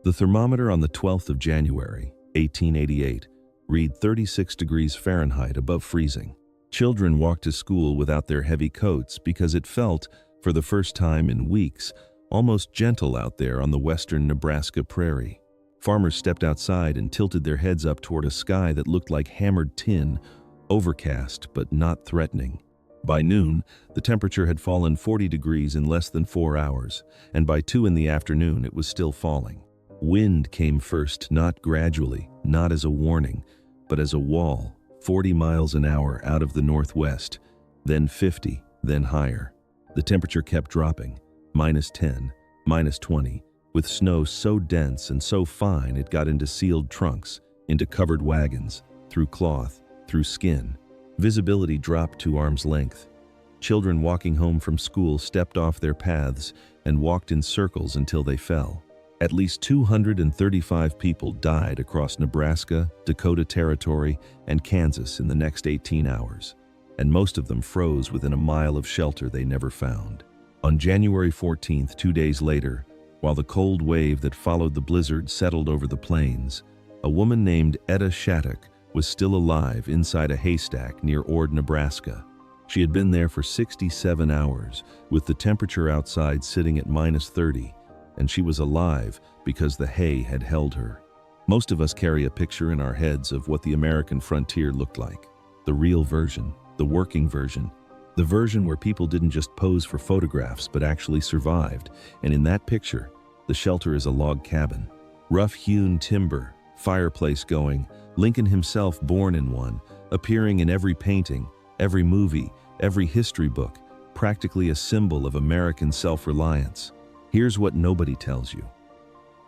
The thermometer on the 12th of January, 1888, read 36 degrees Fahrenheit above freezing. Children walked to school without their heavy coats because it felt, for the first time in weeks, almost gentle out there on the western Nebraska prairie. Farmers stepped outside and tilted their heads up toward a sky that looked like hammered tin, overcast but not threatening. By noon, the temperature had fallen 40 degrees in less than 4 hours, and by 2 in the afternoon it was still falling. Wind came first, not gradually, not as a warning, but as a wall, 40 miles an hour out of the northwest, then 50, then higher. The temperature kept dropping, -10, -20, with snow so dense and so fine it got into sealed trunks, into covered wagons, through cloth, through skin. Visibility dropped to arm's length. Children walking home from school stepped off their paths and walked in circles until they fell. At least 235 people died across Nebraska, Dakota Territory, and Kansas in the next 18 hours, and most of them froze within a mile of shelter they never found. On January 14th, 2 days later, while the cold wave that followed the blizzard settled over the plains, a woman named Etta Shattuck was still alive inside a haystack near Ord, Nebraska. She had been there for 67 hours, with the temperature outside sitting at -30, and she was alive because the hay had held her. Most of us carry a picture in our heads of what the American frontier looked like. The real version, the working version, the version where people didn't just pose for photographs but actually survived. And in that picture, the shelter is a log cabin. Rough-hewn timber, fireplace going, Lincoln himself born in one, appearing in every painting, every movie, every history book, practically a symbol of American self-reliance. Here's what nobody tells you.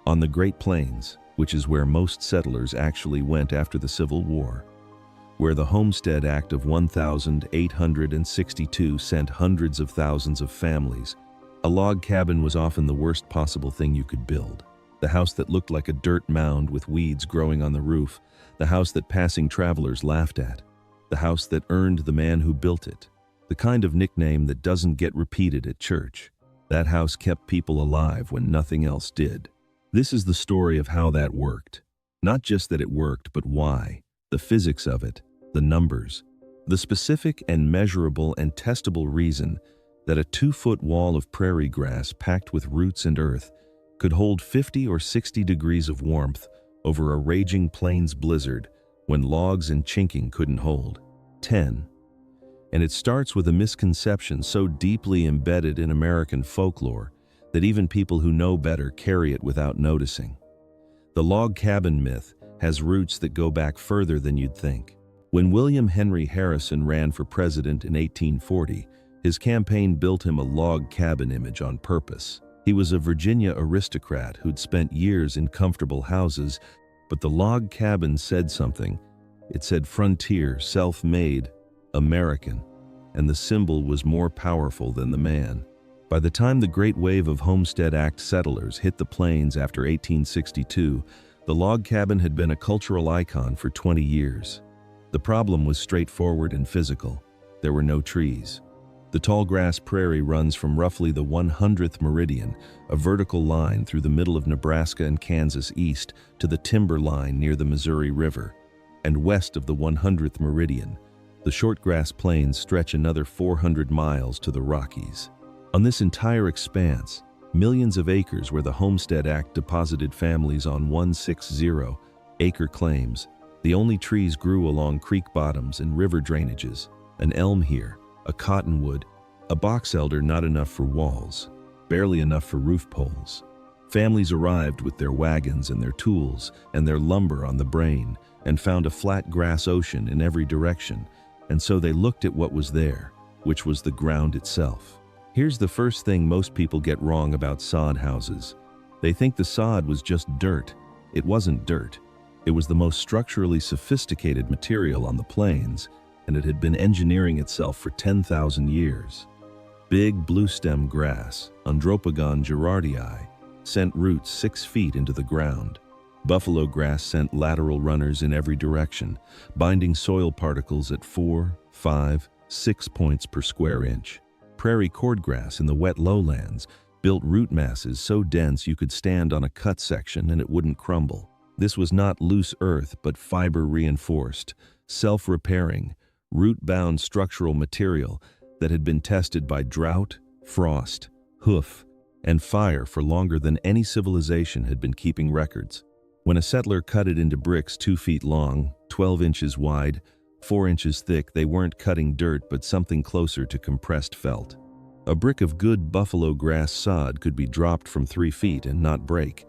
On the Great Plains, which is where most settlers actually went after the Civil War, where the Homestead Act of 1862 sent hundreds of thousands of families, a log cabin was often the worst possible thing you could build. The house that looked like a dirt mound with weeds growing on the roof, the house that passing travelers laughed at, the house that earned the man who built it, the kind of nickname that doesn't get repeated at church. That house kept people alive when nothing else did. This is the story of how that worked. Not just that it worked, but why. The physics of it, the numbers, the specific and measurable and testable reason that a 2-foot wall of prairie grass packed with roots and earth could hold 50 or 60 degrees of warmth over a raging plains blizzard when logs and chinking couldn't hold. 10. And it starts with a misconception so deeply embedded in American folklore that even people who know better carry it without noticing. The log cabin myth has roots that go back further than you'd think. When William Henry Harrison ran for president in 1840, his campaign built him a log cabin image on purpose. He was a Virginia aristocrat who'd spent years in comfortable houses, but the log cabin said something. It said frontier, self-made, American, and the symbol was more powerful than the man. By the time the great wave of Homestead Act settlers hit the plains after 1862, the log cabin had been a cultural icon for 20 years. The problem was straightforward and physical. There were no trees. The tall grass prairie runs from roughly the 100th meridian, a vertical line through the middle of Nebraska and Kansas east to the timber line near the Missouri River, and west of the 100th meridian, the short grass plains stretch another 400 miles to the Rockies. On this entire expanse, millions of acres where the Homestead Act deposited families on 160-acre claims, the only trees grew along creek bottoms and river drainages, an elm here, a cottonwood, a box elder not enough for walls, barely enough for roof poles. Families arrived with their wagons and their tools and their lumber on the brain and found a flat grass ocean in every direction, and so they looked at what was there, which was the ground itself. Here's the first thing most people get wrong about sod houses. They think the sod was just dirt. It wasn't dirt. It was the most structurally sophisticated material on the plains, and it had been engineering itself for 10,000 years. Big bluestem grass, Andropogon girardii, sent roots 6 feet into the ground. Buffalo grass sent lateral runners in every direction, binding soil particles at 4, 5, 6 points per square inch. Prairie cordgrass in the wet lowlands built root masses so dense you could stand on a cut section and it wouldn't crumble. This was not loose earth, but fiber-reinforced, self-repairing, root-bound structural material that had been tested by drought, frost, hoof, and fire for longer than any civilization had been keeping records. When a settler cut it into bricks 2 feet long, 12 inches wide, 4 inches thick, they weren't cutting dirt but something closer to compressed felt. A brick of good buffalo grass sod could be dropped from 3 feet and not break,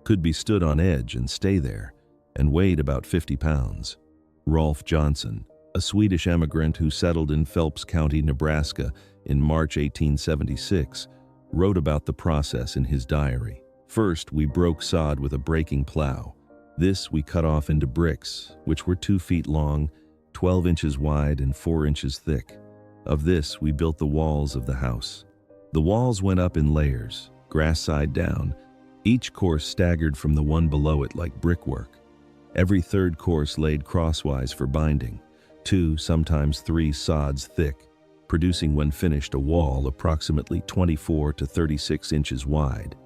could be stood on edge and stay there, and weighed about 50 pounds. Rolf Johnson, a Swedish emigrant who settled in Phelps County, Nebraska in March 1876, wrote about the process in his diary. First, we broke sod with a breaking plow. This we cut off into bricks, which were 2 feet long, 12 inches wide, and 4 inches thick. Of this, we built the walls of the house. The walls went up in layers, grass side down, each course staggered from the one below it like brickwork. Every third course laid crosswise for binding, 2, sometimes 3 sods thick, producing when finished a wall approximately 24 to 36 inches wide,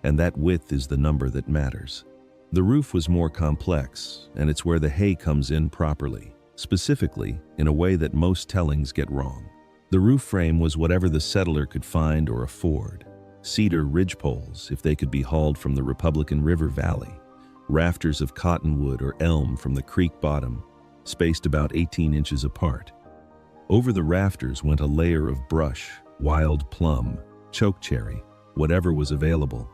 and that width is the number that matters. The roof was more complex, and it's where the hay comes in properly, specifically in a way that most tellings get wrong. The roof frame was whatever the settler could find or afford. Cedar ridgepoles, if they could be hauled from the Republican River Valley, rafters of cottonwood or elm from the creek bottom, spaced about 18 inches apart. Over the rafters went a layer of brush, wild plum, chokecherry, whatever was available.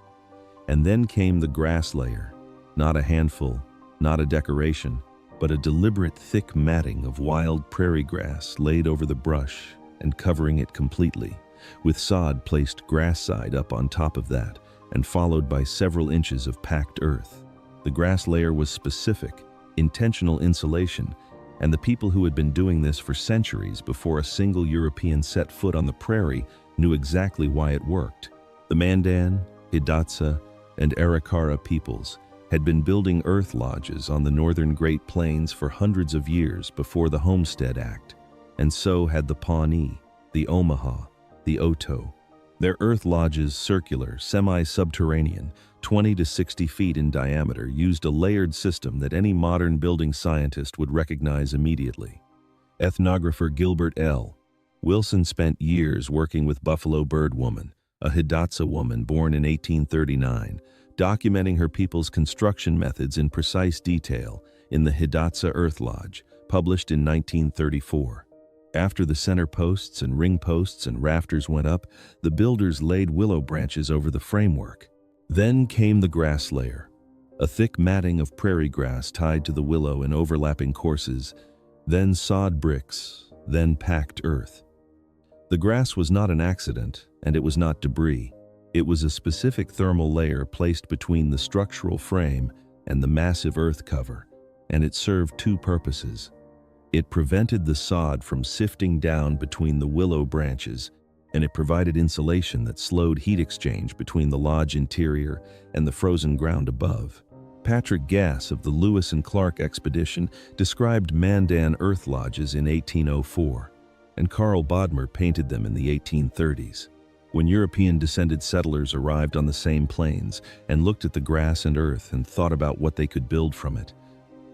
And then came the grass layer, not a handful, not a decoration, but a deliberate thick matting of wild prairie grass laid over the brush and covering it completely, with sod placed grass side up on top of that and followed by several inches of packed earth. The grass layer was specific, intentional insulation, and the people who had been doing this for centuries before a single European set foot on the prairie knew exactly why it worked. The Mandan, Hidatsa, and Arikara peoples had been building earth lodges on the northern Great Plains for hundreds of years before the Homestead Act, and so had the Pawnee, the Omaha, the Oto. Their earth lodges, circular, semi-subterranean, 20 to 60 feet in diameter, used a layered system that any modern building scientist would recognize immediately. Ethnographer Gilbert L. Wilson spent years working with Buffalo Bird Woman, a Hidatsa woman born in 1839, documenting her people's construction methods in precise detail in the Hidatsa Earth Lodge, published in 1934. After the center posts and ring posts and rafters went up, the builders laid willow branches over the framework. Then came the grass layer, a thick matting of prairie grass tied to the willow in overlapping courses, then sod bricks, then packed earth. The grass was not an accident, and it was not debris. It was a specific thermal layer placed between the structural frame and the massive earth cover, and it served 2 purposes. It prevented the sod from sifting down between the willow branches, and it provided insulation that slowed heat exchange between the lodge interior and the frozen ground above. Patrick Gass of the Lewis and Clark expedition described Mandan earth lodges in 1804, and Carl Bodmer painted them in the 1830s. When European descended settlers arrived on the same plains and looked at the grass and earth and thought about what they could build from it,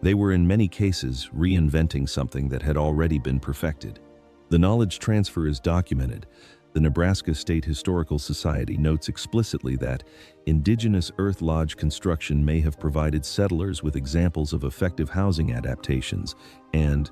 they were in many cases reinventing something that had already been perfected. The knowledge transfer is documented. The Nebraska State Historical Society notes explicitly that indigenous earth lodge construction may have provided settlers with examples of effective housing adaptations, and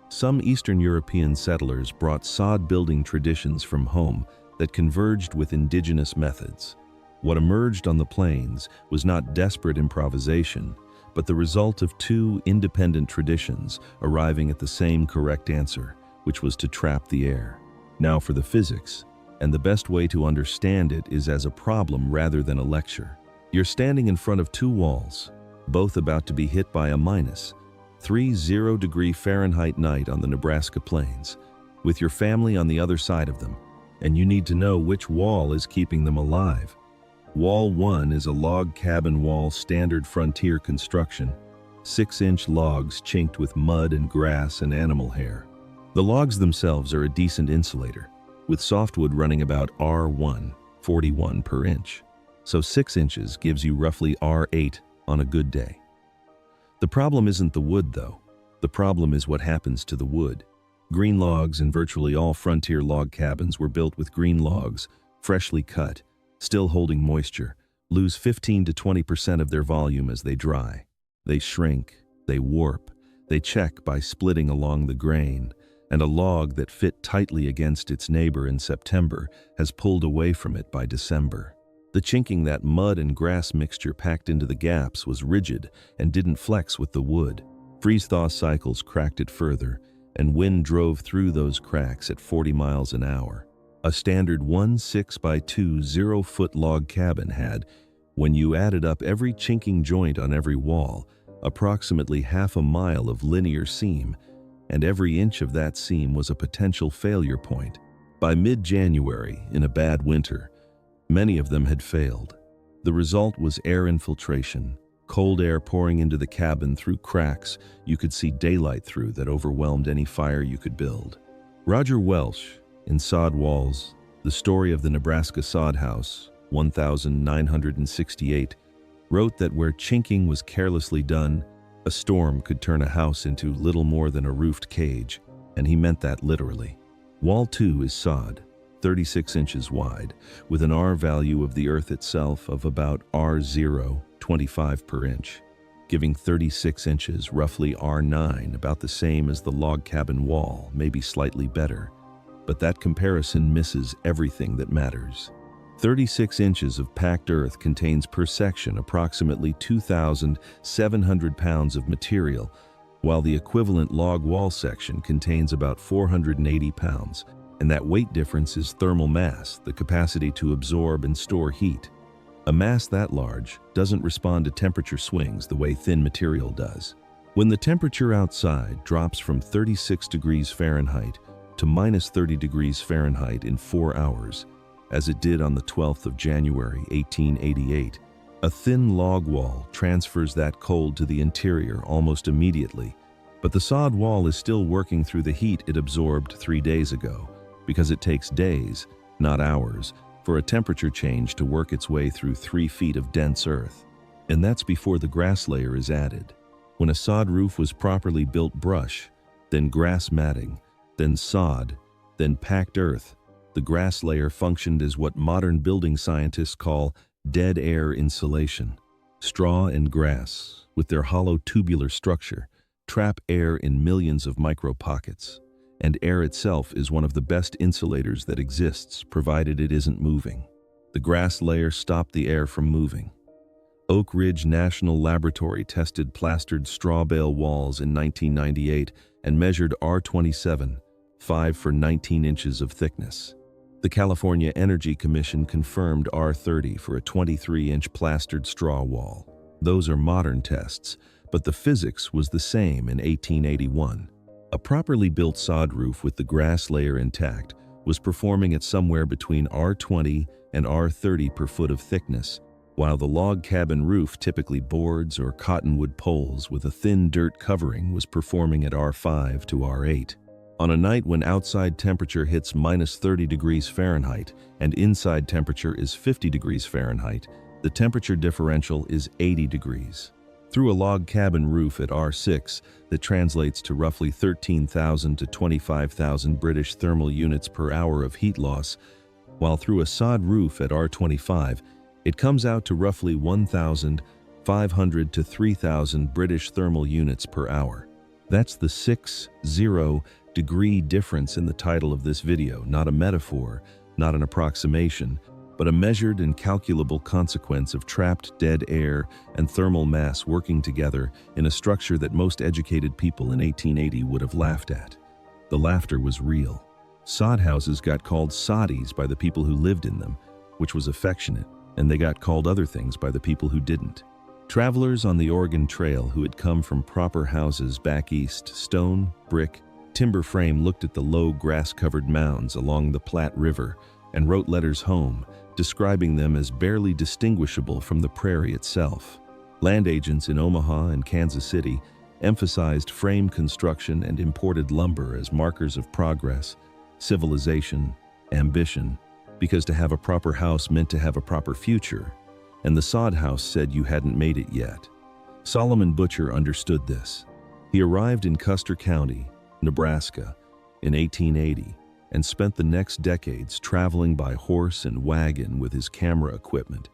some Eastern European settlers brought sod building traditions from home that converged with indigenous methods. What emerged on the plains was not desperate improvisation, but the result of 2 independent traditions arriving at the same correct answer, which was to trap the air. Now for the physics, and the best way to understand it is as a problem rather than a lecture. You're standing in front of 2 walls, both about to be hit by a -30°F night on the Nebraska plains, with your family on the other side of them, and you need to know which wall is keeping them alive. Wall 1 is a log cabin wall, standard frontier construction, 6-inch logs chinked with mud and grass and animal hair. The logs themselves are a decent insulator, with softwood running about R1, 41 per inch. So 6 inches gives you roughly R8 on a good day. The problem isn't the wood, though. The problem is what happens to the wood. Green logs in virtually all frontier log cabins were built with green logs, freshly cut, still holding moisture, lose 15 to 20% of their volume as they dry. They shrink, they warp, they check by splitting along the grain, and a log that fit tightly against its neighbor in September has pulled away from it by December. The chinking that mud and grass mixture packed into the gaps was rigid and didn't flex with the wood. Freeze-thaw cycles cracked it further, and wind drove through those cracks at 40 miles an hour. A standard 1/6 by 2 0-foot log cabin had, when you added up every chinking joint on every wall, approximately half a mile of linear seam, and every inch of that seam was a potential failure point. By mid-January, in a bad winter, many of them had failed. The result was air infiltration, cold air pouring into the cabin through cracks you could see daylight through that overwhelmed any fire you could build. Roger Welsh, in Sod Walls, The Story of the Nebraska Sod House, 1968, wrote that where chinking was carelessly done, a storm could turn a house into little more than a roofed cage, and he meant that literally. Wall 2 is sod, 36 inches wide, with an R value of the earth itself of about R0, 25 per inch, giving 36 inches, roughly R9, about the same as the log cabin wall, maybe slightly better. But that comparison misses everything that matters. 36 inches of packed earth contains per section approximately 2,700 pounds of material, while the equivalent log wall section contains about 480 pounds, and that weight difference is thermal mass, the capacity to absorb and store heat. A mass that large doesn't respond to temperature swings the way thin material does. When the temperature outside drops from 36 degrees Fahrenheit to minus 30 degrees Fahrenheit in 4 hours, as it did on the 12th of January, 1888, a thin log wall transfers that cold to the interior almost immediately, but the sod wall is still working through the heat it absorbed 3 days ago, because it takes days, not hours, for a temperature change to work its way through 3 feet of dense earth. And that's before the grass layer is added. When a sod roof was properly built, brush, then grass matting, then sod, then packed earth, the grass layer functioned as what modern building scientists call dead air insulation. Straw and grass, with their hollow tubular structure, trap air in millions of micro pockets, and air itself is one of the best insulators that exists, provided it isn't moving. The grass layer stopped the air from moving. Oak Ridge National Laboratory tested plastered straw bale walls in 1998 and measured R27, 5 for 19 inches of thickness. The California Energy Commission confirmed R30 for a 23-inch plastered straw wall. Those are modern tests, but the physics was the same in 1881. A properly built sod roof with the grass layer intact was performing at somewhere between R20 and R30 per foot of thickness, while the log cabin roof, typically boards or cottonwood poles with a thin dirt covering, was performing at R5 to R8. On a night when outside temperature hits minus 30 degrees Fahrenheit and inside temperature is 50 degrees Fahrenheit, the temperature differential is 80 degrees. Through a log cabin roof at R6, that translates to roughly 13,000 to 25,000 British thermal units per hour of heat loss, while through a sod roof at R25, it comes out to roughly 1,500 to 3,000 British thermal units per hour. That's the 60-degree difference in the title of this video, not a metaphor, not an approximation, but a measured and calculable consequence of trapped dead air and thermal mass working together in a structure that most educated people in 1880 would have laughed at. The laughter was real. Sod houses got called soddies by the people who lived in them, which was affectionate, and they got called other things by the people who didn't. Travelers on the Oregon Trail who had come from proper houses back east, stone, brick, timber frame, looked at the low grass-covered mounds along the Platte River and wrote letters home, describing them as barely distinguishable from the prairie itself. Land agents in Omaha and Kansas City emphasized frame construction and imported lumber as markers of progress, civilization, ambition, because to have a proper house meant to have a proper future, and the sod house said you hadn't made it yet. Solomon Butcher understood this. He arrived in Custer County, Nebraska, in 1880, and spent the next decades traveling by horse and wagon with his camera equipment,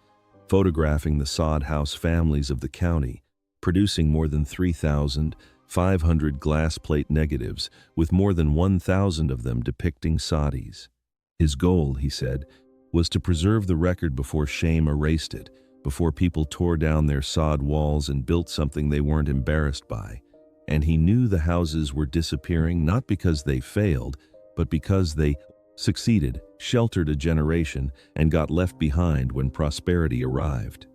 photographing the sod house families of the county, producing more than 3,500 glass plate negatives, with more than 1,000 of them depicting soddies. His goal, he said, was to preserve the record before shame erased it, before people tore down their sod walls and built something they weren't embarrassed by. And he knew the houses were disappearing not because they failed, but because they succeeded, sheltered a generation, and got left behind when prosperity arrived.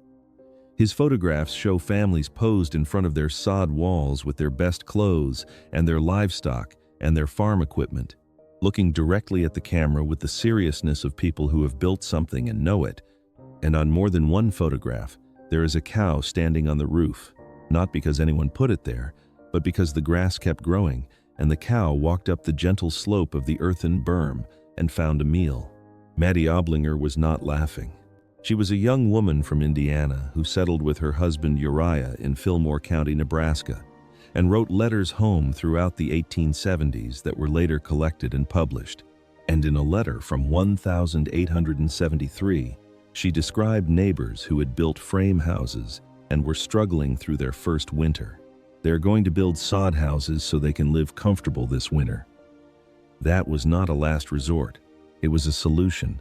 His photographs show families posed in front of their sod walls with their best clothes and their livestock and their farm equipment, looking directly at the camera with the seriousness of people who have built something and know it. And on more than one photograph, there is a cow standing on the roof, not because anyone put it there, but because the grass kept growing, and the cow walked up the gentle slope of the earthen berm and found a meal. Maddie Oblinger was not laughing. She was a young woman from Indiana who settled with her husband Uriah in Fillmore County, Nebraska, and wrote letters home throughout the 1870s that were later collected and published. And in a letter from 1873, she described neighbors who had built frame houses and were struggling through their first winter. They're going to build sod houses so they can live comfortable this winter. That was not a last resort. It was a solution.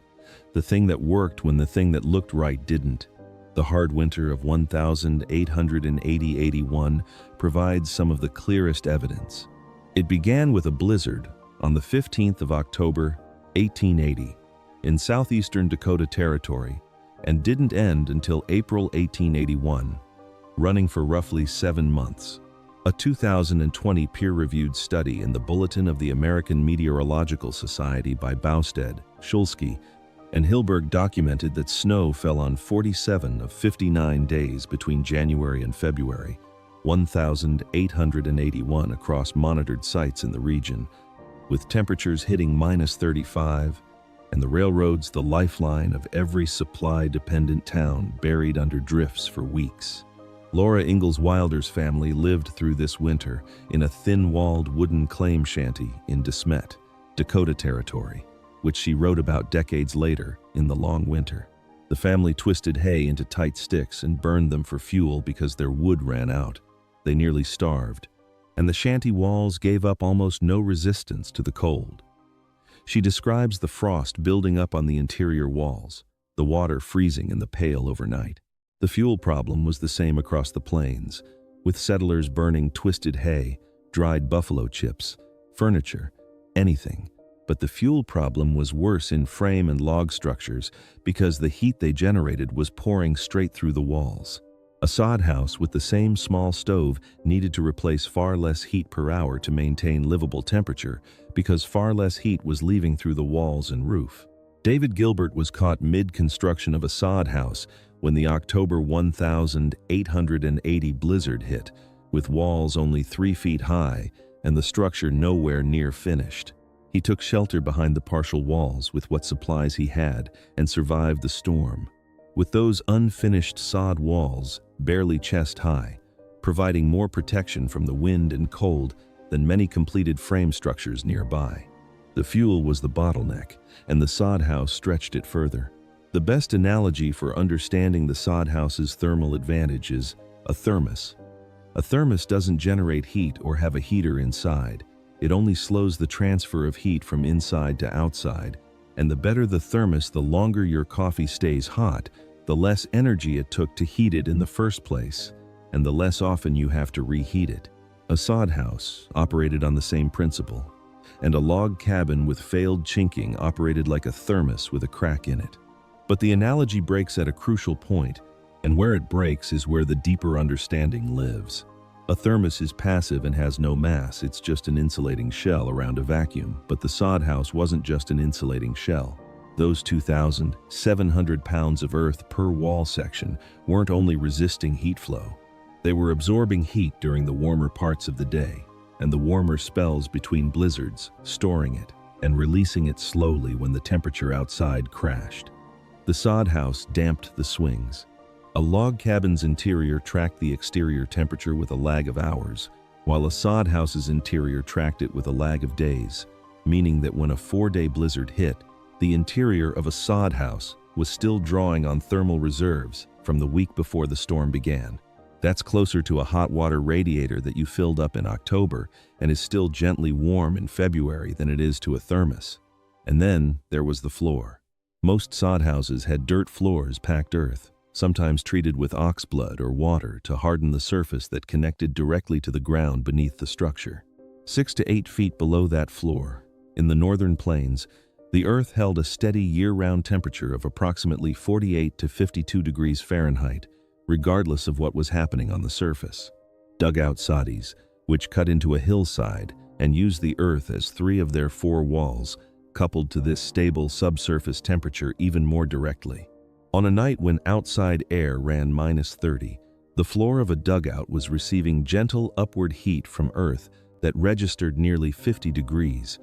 The thing that worked when the thing that looked right didn't. The hard winter of 1880-81 provides some of the clearest evidence. It began with a blizzard on the 15th of October, 1880, in southeastern Dakota Territory, and didn't end until April 1881, running for roughly 7 months. A 2020 peer-reviewed study in the Bulletin of the American Meteorological Society by Bousted, Shulsky, and Hilberg documented that snow fell on 47 of 59 days between January and February, 1,881 across monitored sites in the region, with temperatures hitting -35, and the railroads the lifeline of every supply-dependent town buried under drifts for weeks. Laura Ingalls Wilder's family lived through this winter in a thin-walled wooden claim shanty in De Smet, Dakota Territory, which she wrote about decades later in The Long Winter. The family twisted hay into tight sticks and burned them for fuel because their wood ran out. They nearly starved, and the shanty walls gave up almost no resistance to the cold. She describes the frost building up on the interior walls, the water freezing in the pail overnight. The fuel problem was the same across the plains, with settlers burning twisted hay, dried buffalo chips, furniture, anything. But the fuel problem was worse in frame and log structures because the heat they generated was pouring straight through the walls. A sod house with the same small stove needed to replace far less heat per hour to maintain livable temperature because far less heat was leaving through the walls and roof. David Gilbert was caught mid-construction of a sod house when the October 1880 blizzard hit, with walls only 3 feet high and the structure nowhere near finished. He took shelter behind the partial walls with what supplies he had and survived the storm. With those unfinished sod walls, barely chest high, providing more protection from the wind and cold than many completed frame structures nearby. The fuel was the bottleneck, and the sod house stretched it further. The best analogy for understanding the sod house's thermal advantage is a thermos. A thermos doesn't generate heat or have a heater inside. It only slows the transfer of heat from inside to outside, and the better the thermos, the longer your coffee stays hot, the less energy it took to heat it in the first place, and the less often you have to reheat it. A sod house operated on the same principle, and a log cabin with failed chinking operated like a thermos with a crack in it. But the analogy breaks at a crucial point, and where it breaks is where the deeper understanding lives. A thermos is passive and has no mass, it's just an insulating shell around a vacuum. But the sod house wasn't just an insulating shell. Those 2,700 pounds of earth per wall section weren't only resisting heat flow. They were absorbing heat during the warmer parts of the day, and the warmer spells between blizzards, storing it. and releasing it slowly when the temperature outside crashed. The sod house damped the swings. A log cabin's interior tracked the exterior temperature with a lag of hours, while a sod house's interior tracked it with a lag of days, meaning that when a 4-day blizzard hit, the interior of a sod house was still drawing on thermal reserves from the week before the storm began. That's closer to a hot water radiator that you filled up in October and is still gently warm in February than it is to a thermos. And then there was the floor. Most sod houses had dirt floors, packed earth, sometimes treated with ox blood or water to harden the surface that connected directly to the ground beneath the structure. 6 to 8 feet below that floor, in the northern plains, the earth held a steady year-round temperature of approximately 48 to 52 degrees Fahrenheit, regardless of what was happening on the surface. Dugout soddies, which cut into a hillside and used the earth as 3 of their 4 walls, coupled to this stable subsurface temperature even more directly. On a night when outside air ran -30, the floor of a dugout was receiving gentle upward heat from earth that registered nearly 50 degrees,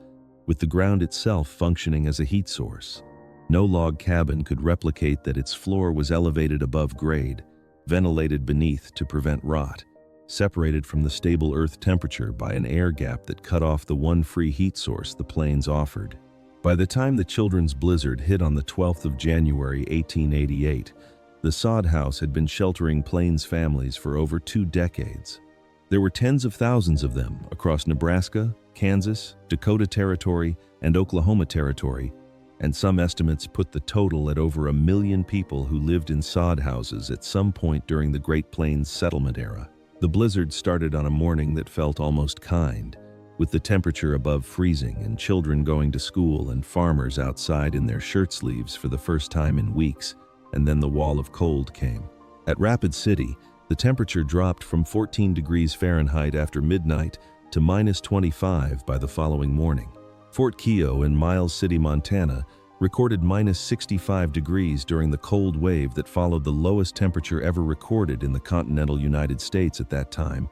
with the ground itself functioning as a heat source. No log cabin could replicate that its floor was elevated above grade, ventilated beneath to prevent rot, separated from the stable earth temperature by an air gap that cut off the one free heat source the plains offered. By the time the children's blizzard hit on the 12th of January 1888, the sod house had been sheltering plains families for over 2 decades. There were tens of thousands of them across Nebraska, Kansas, Dakota Territory, and Oklahoma Territory, and some estimates put the total at over 1 million people who lived in sod houses at some point during the Great Plains settlement era. The blizzard started on a morning that felt almost kind, with the temperature above freezing and children going to school and farmers outside in their shirt sleeves for the first time in weeks, and then the wall of cold came. At Rapid City, the temperature dropped from 14 degrees Fahrenheit after midnight to -25 by the following morning. Fort Keogh in Miles City, Montana, recorded -65 degrees during the cold wave that followed the lowest temperature ever recorded in the continental United States at that time,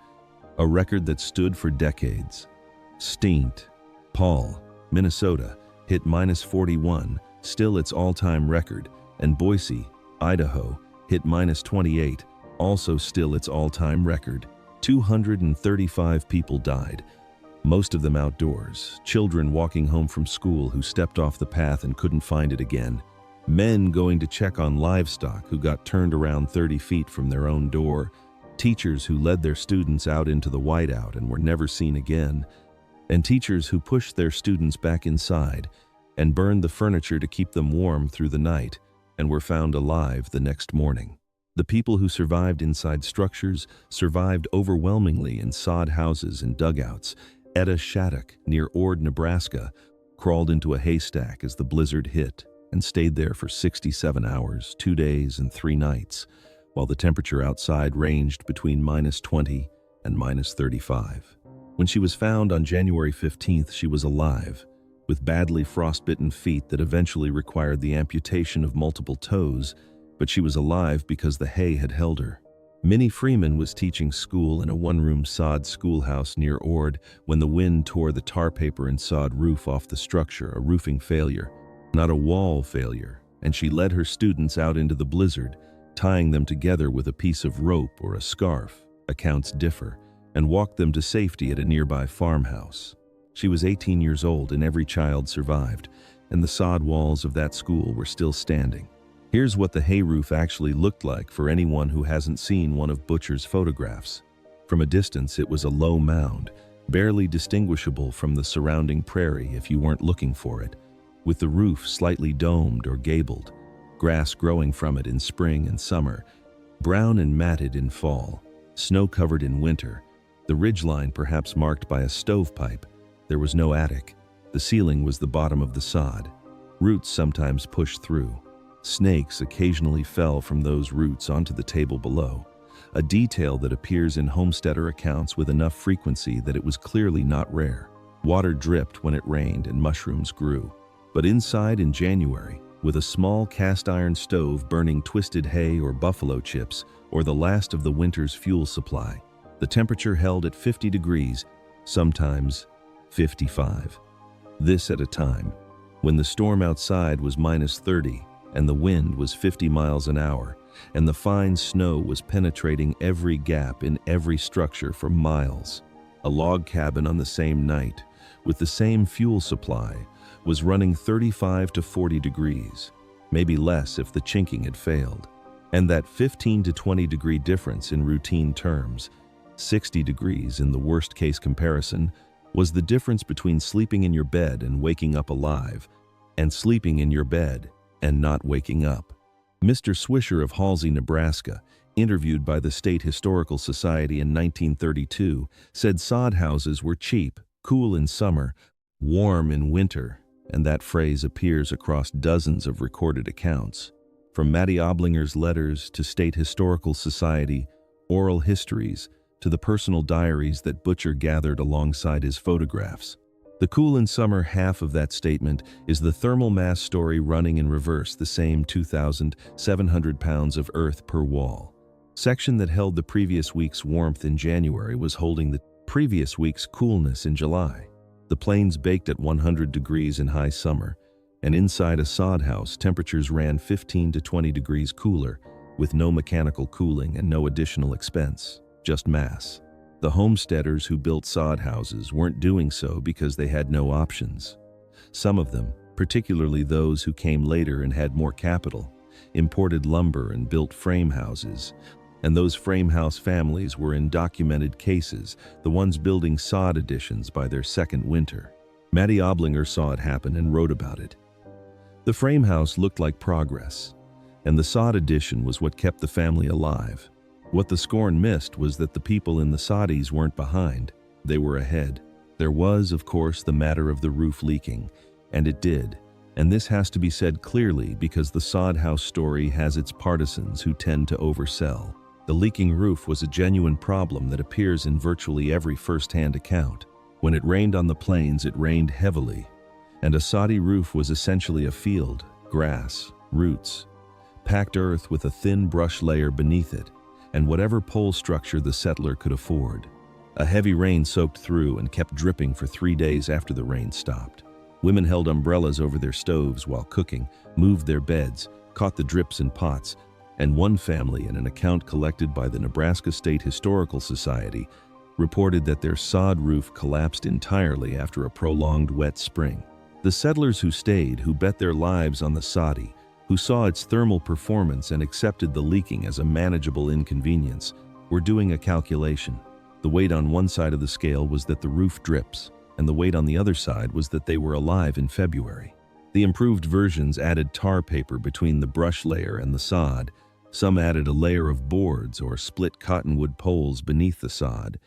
a record that stood for decades. St. Paul, Minnesota, hit -41, still its all-time record, and Boise, Idaho, hit -28, also still its all-time record. 235 people died, most of them outdoors, children walking home from school who stepped off the path and couldn't find it again, men going to check on livestock who got turned around 30 feet from their own door, teachers who led their students out into the whiteout and were never seen again, and teachers who pushed their students back inside and burned the furniture to keep them warm through the night and were found alive the next morning. The people who survived inside structures survived overwhelmingly in sod houses and dugouts. Etta Shattuck, near Ord, Nebraska, crawled into a haystack as the blizzard hit and stayed there for 67 hours, 2 days and 3 nights, while the temperature outside ranged between -20 and -35. When she was found on January 15th, she was alive, with badly frostbitten feet that eventually required the amputation of multiple toes, but she was alive because the hay had held her. Minnie Freeman was teaching school in a one-room sod schoolhouse near Ord when the wind tore the tar paper and sod roof off the structure, a roofing failure, not a wall failure, and she led her students out into the blizzard, tying them together with a piece of rope or a scarf, accounts differ, and walked them to safety at a nearby farmhouse. She was 18 years old and every child survived, and the sod walls of that school were still standing. Here's what the hay roof actually looked like for anyone who hasn't seen one of Butcher's photographs. From a distance, it was a low mound, barely distinguishable from the surrounding prairie if you weren't looking for it, with the roof slightly domed or gabled, grass growing from it in spring and summer, brown and matted in fall, snow-covered in winter, the ridgeline perhaps marked by a stovepipe. There was no attic. The ceiling was the bottom of the sod. Roots sometimes pushed through. Snakes occasionally fell from those roots onto the table below, a detail that appears in homesteader accounts with enough frequency that it was clearly not rare. Water dripped when it rained and mushrooms grew. But inside in January, with a small cast-iron stove burning twisted hay or buffalo chips or the last of the winter's fuel supply, the temperature held at 50 degrees, sometimes 55. This at a time when the storm outside was -30 and the wind was 50 miles an hour, and the fine snow was penetrating every gap in every structure for miles. A log cabin on the same night, with the same fuel supply, was running 35 to 40 degrees, maybe less if the chinking had failed. And that 15 to 20 degree difference in routine terms, 60 degrees in the worst case comparison, was the difference between sleeping in your bed and waking up alive, and sleeping in your bed and not waking up. Mr. Swisher of Halsey, Nebraska, interviewed by the State Historical Society in 1932, said sod houses were cheap, cool in summer, warm in winter, and that phrase appears across dozens of recorded accounts. From Mattie Oblinger's letters to State Historical Society, oral histories, to the personal diaries that Butcher gathered alongside his photographs. The cool in summer half of that statement is the thermal mass story running in reverse, the same 2,700 pounds of earth per wall. Section that held the previous week's warmth in January was holding the previous week's coolness in July. The plains baked at 100 degrees in high summer, and inside a sod house, temperatures ran 15 to 20 degrees cooler, with no mechanical cooling and no additional expense, just mass. The homesteaders who built sod houses weren't doing so because they had no options. Some of them, particularly those who came later and had more capital, imported lumber and built frame houses, and those frame house families were in documented cases, the ones building sod additions by their second winter. Mattie Oblinger saw it happen and wrote about it. The frame house looked like progress, and the sod addition was what kept the family alive. What the scorn missed was that the people in the soddies weren't behind, they were ahead. There was, of course, the matter of the roof leaking, and it did. And this has to be said clearly because the sod house story has its partisans who tend to oversell. The leaking roof was a genuine problem that appears in virtually every first-hand account. When it rained on the plains, it rained heavily, and a soddy roof was essentially a field, grass, roots, packed earth with a thin brush layer beneath it, and whatever pole structure the settler could afford. A heavy rain soaked through and kept dripping for 3 days after the rain stopped. Women held umbrellas over their stoves while cooking, moved their beds, caught the drips in pots, and one family, in an account collected by the Nebraska State Historical Society, reported that their sod roof collapsed entirely after a prolonged wet spring. The settlers who stayed, who bet their lives on the soddy, who saw its thermal performance and accepted the leaking as a manageable inconvenience, were doing a calculation. The weight on one side of the scale was that the roof drips, and the weight on the other side was that they were alive in February. The improved versions added tar paper between the brush layer and the sod. Some added a layer of boards or split cottonwood poles beneath the sod,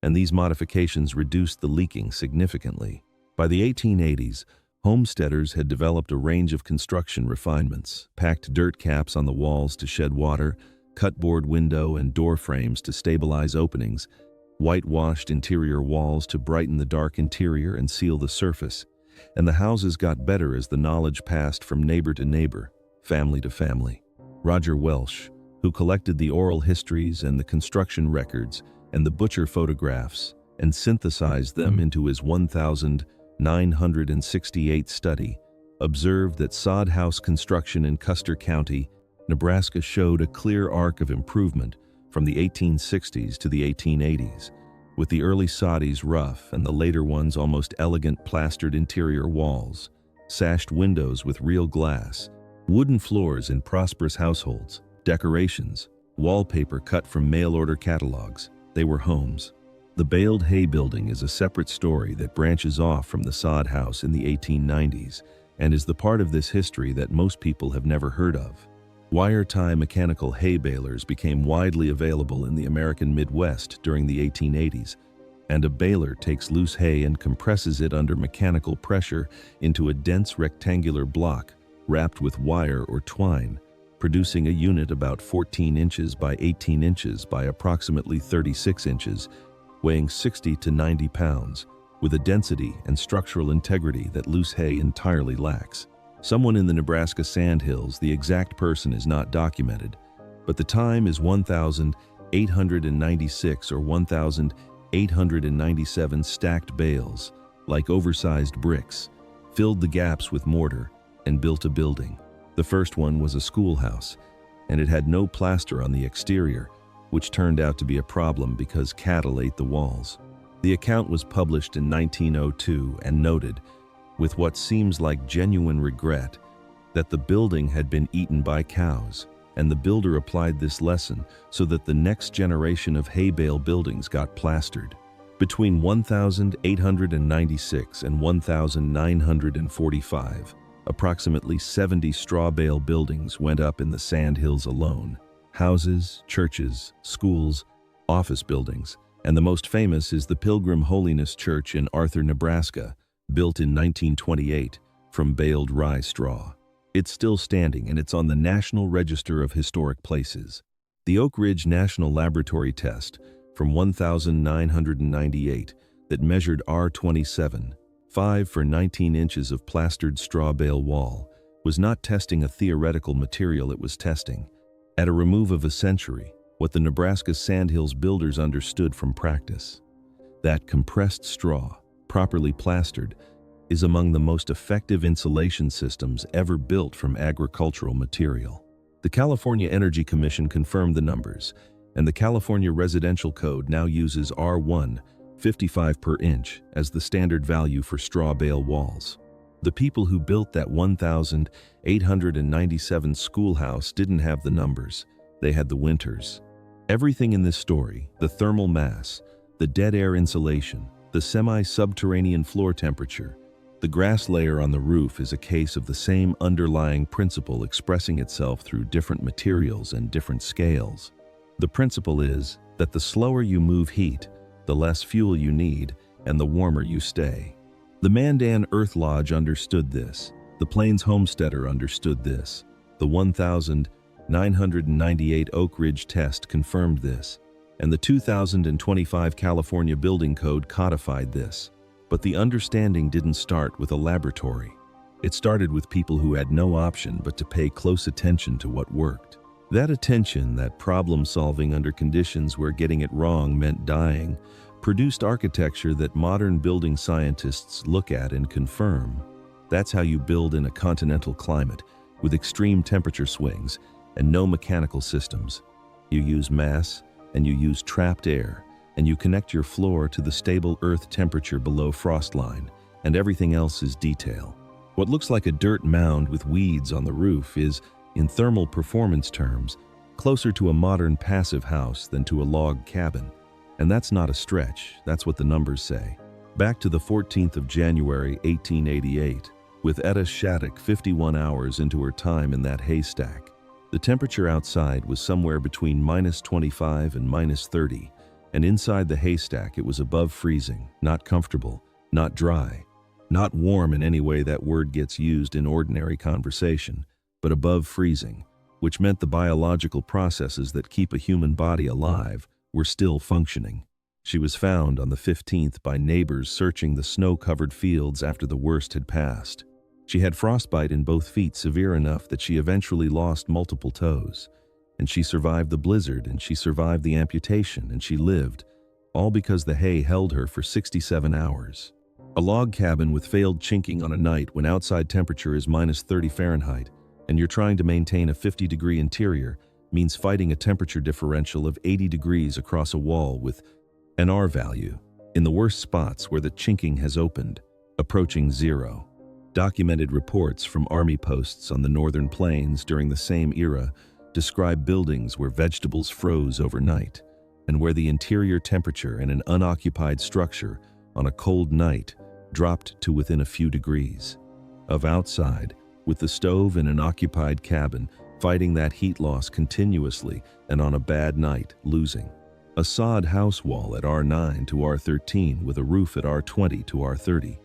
and these modifications reduced the leaking significantly. By the 1880s, homesteaders had developed a range of construction refinements, packed dirt caps on the walls to shed water, cutboard window and door frames to stabilize openings, whitewashed interior walls to brighten the dark interior and seal the surface, and the houses got better as the knowledge passed from neighbor to neighbor, family to family. Roger Welsh, who collected the oral histories and the construction records and the butcher photographs and synthesized them into his 1,968 study, observed that sod house construction in Custer County, Nebraska showed a clear arc of improvement from the 1860s to the 1880s, with the early soddies rough and the later ones almost elegant plastered interior walls, sashed windows with real glass, wooden floors in prosperous households, decorations, wallpaper cut from mail-order catalogs. They were homes. The baled hay building is a separate story that branches off from the sod house in the 1890s and is the part of this history that most people have never heard of. Wire-tie mechanical hay balers became widely available in the American Midwest during the 1880s, and a baler takes loose hay and compresses it under mechanical pressure into a dense rectangular block wrapped with wire or twine, producing a unit about 14 inches by 18 inches by approximately 36 inches, weighing 60 to 90 pounds, with a density and structural integrity that loose hay entirely lacks. Someone in the Nebraska Sandhills, the exact person is not documented, but the time is 1,896 or 1,897 stacked bales, like oversized bricks, filled the gaps with mortar, and built a building. The first one was a schoolhouse, and it had no plaster on the exterior, which turned out to be a problem because cattle ate the walls. The account was published in 1902 and noted, with what seems like genuine regret, that the building had been eaten by cows, and the builder applied this lesson so that the next generation of hay bale buildings got plastered. Between 1896 and 1945, approximately 70 straw bale buildings went up in the Sandhills alone. Houses, churches, schools, office buildings, and the most famous is the Pilgrim Holiness Church in Arthur, Nebraska, built in 1928 from baled rye straw. It's still standing, and it's on the National Register of Historic Places. The Oak Ridge National Laboratory test from 1998 that measured R27, 5 for 19 inches of plastered straw bale wall, was not testing a theoretical material, it was testing, at a remove of a century, what the Nebraska Sandhills builders understood from practice. That compressed straw, properly plastered, is among the most effective insulation systems ever built from agricultural material. The California Energy Commission confirmed the numbers, and the California Residential Code now uses R1, 55 per inch, as the standard value for straw bale walls. The people who built that 1,897 schoolhouse didn't have the numbers, they had the winters. Everything in this story, the thermal mass, the dead air insulation, the semi-subterranean floor temperature, the grass layer on the roof is a case of the same underlying principle expressing itself through different materials and different scales. The principle is that the slower you move heat, the less fuel you need, and the warmer you stay. The Mandan Earth Lodge understood this. The Plains Homesteader understood this. The 1998 Oak Ridge test confirmed this, and the 2025 California Building Code codified this. But the understanding didn't start with a laboratory. It started with people who had no option but to pay close attention to what worked. That attention, that problem solving under conditions where getting it wrong meant dying, produced architecture that modern building scientists look at and confirm. That's how you build in a continental climate, with extreme temperature swings and no mechanical systems. You use mass, and you use trapped air, and you connect your floor to the stable earth temperature below frost line, and everything else is detail. What looks like a dirt mound with weeds on the roof is, in thermal performance terms, closer to a modern passive house than to a log cabin. And that's not a stretch, that's what the numbers say. Back to the 14th of January, 1888, with Etta Shattuck 51 hours into her time in that haystack. The temperature outside was somewhere between -25 and -30, and inside the haystack it was above freezing, not comfortable, not dry, not warm in any way that word gets used in ordinary conversation, but above freezing, which meant the biological processes that keep a human body alive were still functioning. She was found on the 15th by neighbors searching the snow-covered fields after the worst had passed. She had frostbite in both feet severe enough that she eventually lost multiple toes. And she survived the blizzard, and she survived the amputation, and she lived, all because the hay held her for 67 hours. A log cabin with failed chinking on a night when outside temperature is -30 Fahrenheit, and you're trying to maintain a 50-degree interior, means fighting a temperature differential of 80 degrees across a wall with an R value, in the worst spots where the chinking has opened, approaching zero. Documented reports from army posts on the northern plains during the same era describe buildings where vegetables froze overnight, and where the interior temperature in an unoccupied structure on a cold night dropped to within a few degrees. Of outside, with the stove in an occupied cabin, fighting that heat loss continuously, and on a bad night, losing. A sod house wall at R9 to R13 with a roof at R20 to R30,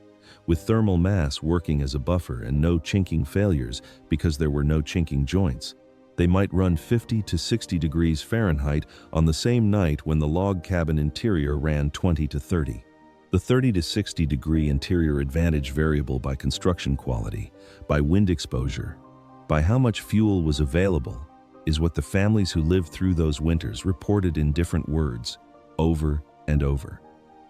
with thermal mass working as a buffer and no chinking failures because there were no chinking joints. They might run 50 to 60 degrees Fahrenheit on the same night when the log cabin interior ran 20 to 30. The 30 to 60 degree interior advantage variable by construction quality, by wind exposure, by how much fuel was available, is what the families who lived through those winters reported in different words, over and over.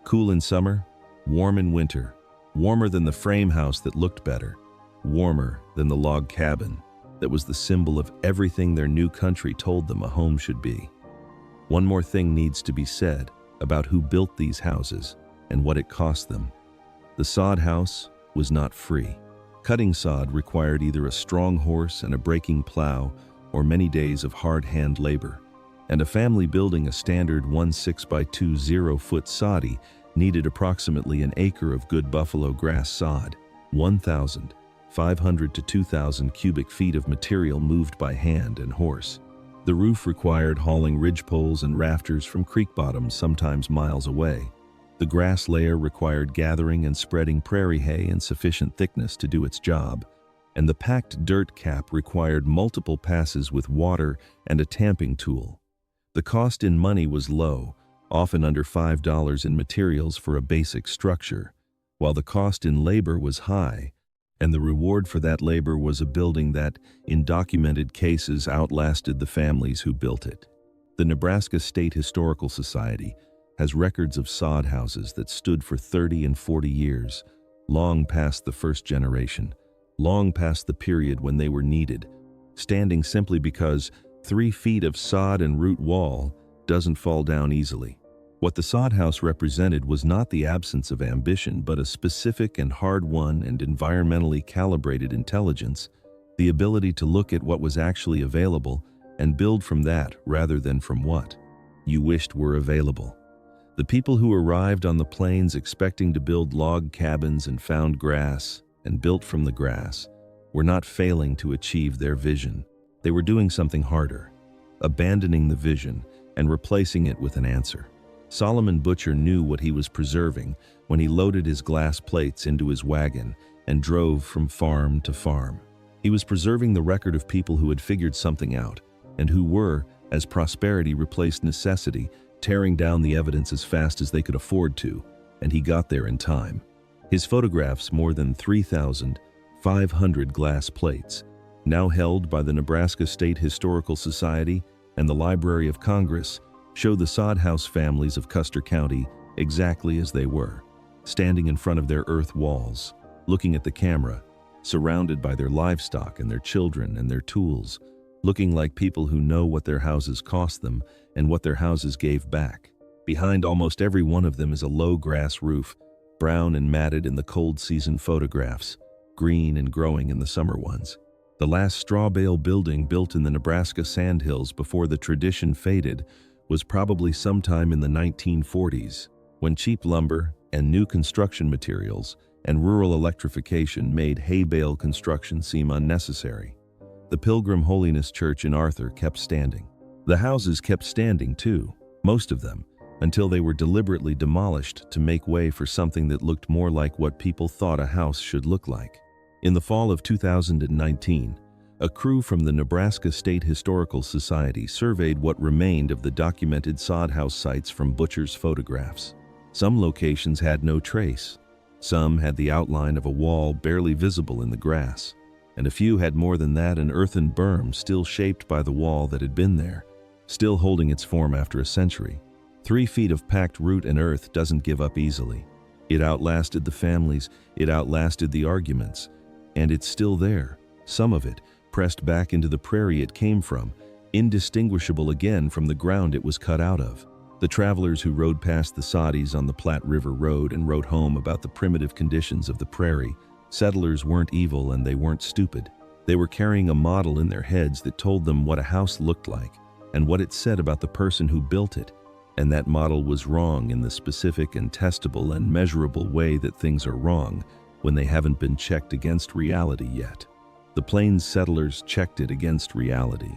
Cool in summer, warm in winter, warmer than the frame house that looked better, warmer than the log cabin that was the symbol of everything their new country told them a home should be. One more thing needs to be said about who built these houses and what it cost them. The sod house was not free. Cutting sod required either a strong horse and a breaking plow or many days of hard hand labor, and a family building a standard 1/6 by 2 0-foot soddy needed approximately an acre of good buffalo grass sod, 1,500 to 2,000 cubic feet of material moved by hand and horse. The roof required hauling ridgepoles and rafters from creek bottoms sometimes miles away. The grass layer required gathering and spreading prairie hay in sufficient thickness to do its job, and the packed dirt cap required multiple passes with water and a tamping tool. The cost in money was low, often under $5 in materials for a basic structure, while the cost in labor was high, and the reward for that labor was a building that, in documented cases, outlasted the families who built it. The Nebraska State Historical Society has records of sod houses that stood for 30 and 40 years, long past the first generation, long past the period when they were needed, standing simply because 3 feet of sod and root wall doesn't fall down easily. What the sod house represented was not the absence of ambition, but a specific and hard-won and environmentally calibrated intelligence, the ability to look at what was actually available and build from that rather than from what you wished were available. The people who arrived on the plains expecting to build log cabins and found grass and built from the grass were not failing to achieve their vision. They were doing something harder, abandoning the vision and replacing it with an answer. Solomon Butcher knew what he was preserving when he loaded his glass plates into his wagon and drove from farm to farm. He was preserving the record of people who had figured something out and who were, as prosperity replaced necessity, tearing down the evidence as fast as they could afford to, and he got there in time. His photographs, more than 3,500 glass plates, now held by the Nebraska State Historical Society and the Library of Congress, show the sod house families of Custer County exactly as they were, standing in front of their earth walls, looking at the camera, surrounded by their livestock and their children and their tools, looking like people who know what their houses cost them and what their houses gave back. Behind almost every one of them is a low grass roof, brown and matted in the cold season photographs, green and growing in the summer ones. The last straw bale building built in the Nebraska sandhills before the tradition faded was probably sometime in the 1940s, when cheap lumber and new construction materials and rural electrification made hay bale construction seem unnecessary. The Pilgrim Holiness Church in Arthur kept standing. The houses kept standing too, most of them, until they were deliberately demolished to make way for something that looked more like what people thought a house should look like. In the fall of 2019, a crew from the Nebraska State Historical Society surveyed what remained of the documented sod house sites from Butcher's photographs. Some locations had no trace. Some had the outline of a wall barely visible in the grass, and a few had more than that, an earthen berm still shaped by the wall that had been there, still holding its form after a century. 3 feet of packed root and earth doesn't give up easily. It outlasted the families, it outlasted the arguments, and it's still there, some of it pressed back into the prairie it came from, indistinguishable again from the ground it was cut out of. The travelers who rode past the soddies on the Platte River Road and wrote home about the primitive conditions of the prairie. Settlers weren't evil and they weren't stupid. They were carrying a model in their heads that told them what a house looked like and what it said about the person who built it. And that model was wrong in the specific and testable and measurable way that things are wrong when they haven't been checked against reality yet. The Plains settlers checked it against reality.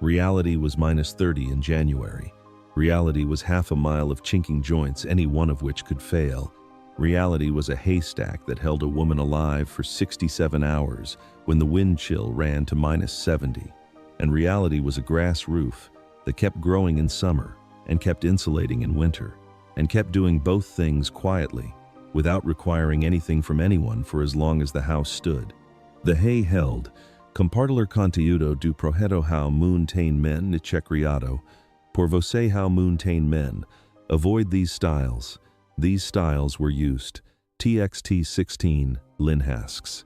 Reality was -30 in January. Reality was half a mile of chinking joints, any one of which could fail. Reality was a haystack that held a woman alive for 67 hours when the wind chill ran to -70. And reality was a grass roof that kept growing in summer and kept insulating in winter, and kept doing both things quietly, without requiring anything from anyone for as long as the house stood. The hay held, compartilor conteúdo do projeto how mountain men criado, por você how mountain men. Avoid these styles. These styles were used TXT-16 Linhasks.